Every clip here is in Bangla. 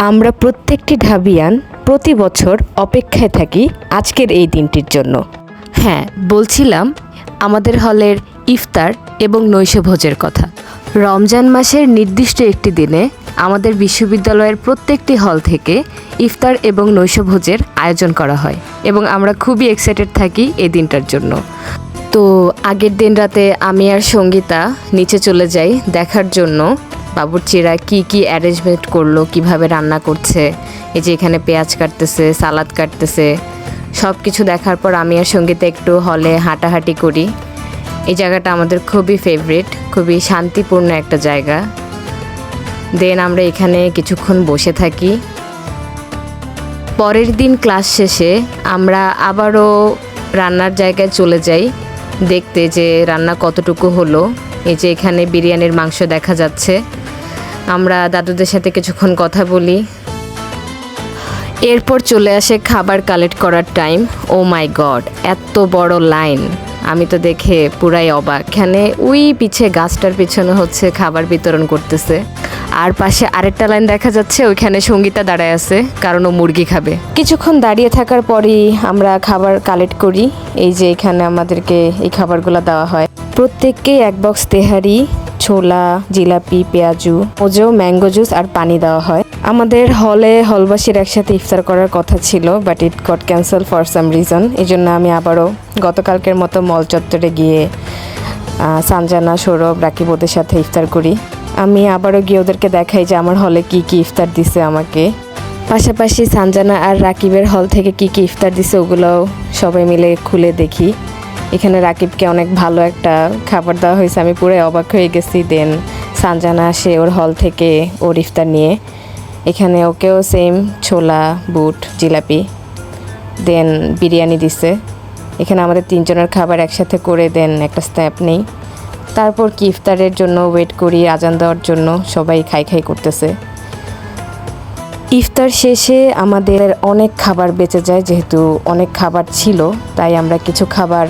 আমরা প্রত্যেকটি ঢাবিয়ান প্রতি বছর অপেক্ষায় থাকি আজকের এই দিনটির জন্য। হ্যাঁ, বলছিলাম আমাদের হলের ইফতার এবং নৈশভোজের কথা। রমজান মাসের নির্দিষ্ট একটি দিনে আমাদের বিশ্ববিদ্যালয়ের প্রত্যেকটি হল থেকে ইফতার এবং নৈশভোজের আয়োজন করা হয় এবং আমরা খুবই এক্সাইটেড থাকি এই দিনটার জন্য। তো আগের দিন রাতে আমি আর সঙ্গীতা নিচে চলে যাই দেখার জন্য বাবুর্চিরা কি কি অ্যারেঞ্জমেন্ট করলো, কিভাবে রান্না করছে। এই যে এখানে পেঁয়াজ কাটতেছে, সালাদ কাটতেছে, সব কিছু দেখার পর আমি আর সঙ্গীতা একটু হলে হাঁটাহাঁটি করি। এই জায়গাটা আমাদের খুবই ফেভারিট, খুবই শান্তিপূর্ণ একটা জায়গা। দেন আমরা এখানে কিছুক্ষণ বসে থাকি। পরের দিন ক্লাস শেষে আমরা আবারও রান্নার জায়গায় চলে যাই দেখতে যে রান্না কতটুকু হলো। এই যে এখানে বিরিয়ানির মাংস দেখা যাচ্ছে। আমরা দাদুদের সাথে কিছুক্ষণ কথা বলি। এরপর চলে আসে খাবার কালেক্ট করার টাইম। ও মাই গড, এত বড় লাইন! আমি তো দেখে পুরাই অবাক। এখানে ওই পিছে গাছটার পিছনে হচ্ছে খাবার বিতরণ করতেছে, আর পাশে আরেকটা লাইন দেখা যাচ্ছে, ওইখানে সঙ্গীতা দাঁড়ায় আছে কারণ ও মুরগি খাবে। কিছুক্ষণ দাঁড়িয়ে থাকার পরই আমরা খাবার কালেক্ট করি। এই যে এখানে আমাদেরকে এই খাবারগুলো দেওয়া হয়। প্রত্যেককেই এক বক্স তেহারি, ছোলা, জিলাপি, পেঁয়াজু, ওজো, ম্যাঙ্গো জুস আর পানি দেওয়া হয়। আমাদের হলবাসীর একসাথে ইফতার করার কথা ছিল, but it got cancel for some reason. এই জন্য আমি আবারও গতকালকের মতো মল চত্বরে গিয়ে সানজানা, সৌরভ, রাকিব ওদের সাথে ইফতার করি। আমি আবারও গিয়ে ওদেরকে দেখাই যে আমার হলে কি কি ইফতার দিছে আমাকে। পাশাপাশি সানজানা আর রাকিবের হল থেকে কি কি ইফতার দিছে ওগুলোও সবাই মিলে খুলে দেখি। এখানে রাকিবকে অনেক ভালো একটা খাবার দেওয়া হয়েছে, আমি পুরো অবাক হয়ে গেছি। দেন সানজানা আসে ওর হল থেকে ওর ইফতার নিয়ে। এখানে ওকেও সেম ছোলা, বুট, জিলাপি, দেন বিরিয়ানি দিছে। এখানে আমাদের তিনজনের খাবার একসাথে করে দেন একটা স্ন্যাপ নেই। তারপর কি ইফতারের জন্য ওয়েট করি, আজান দেওয়ার জন্য। সবাই খাই করতেছে। ইফতার শেষে আমাদের অনেক খাবার বেঁচে যায়, যেহেতু অনেক খাবার ছিল তাই আমরা কিছু খাবার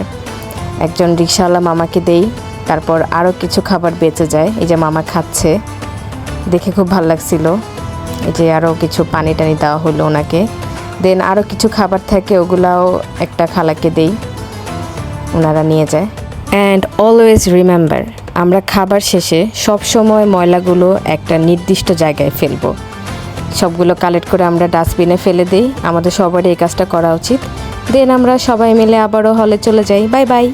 একজন রিকশাওয়ালা মামাকে দেই। তারপর আরও কিছু খাবার বেঁচে যায়। এই যে মামা খাচ্ছে, দেখে খুব ভালো লাগছিল। এই যে আরও কিছু পানি টানি দেওয়া হলো ওনাকে। দেন আরও কিছু খাবার থাকে, ওগুলাও একটা খালাকে দেই, ওনারা নিয়ে যায়। অ্যান্ড অলওয়েজ রিমেম্বার, আমরা খাবার শেষে সব সময় ময়লাগুলো একটা নির্দিষ্ট জায়গায় ফেলবো। সবগুলো কালেক্ট করে আমরা ডাস্টবিনে ফেলে দিই। আমাদের সবারই এই কাজটা করা উচিত। দেন আমরা সবাই মিলে আবারও হলে চলে যাই। Bye bye.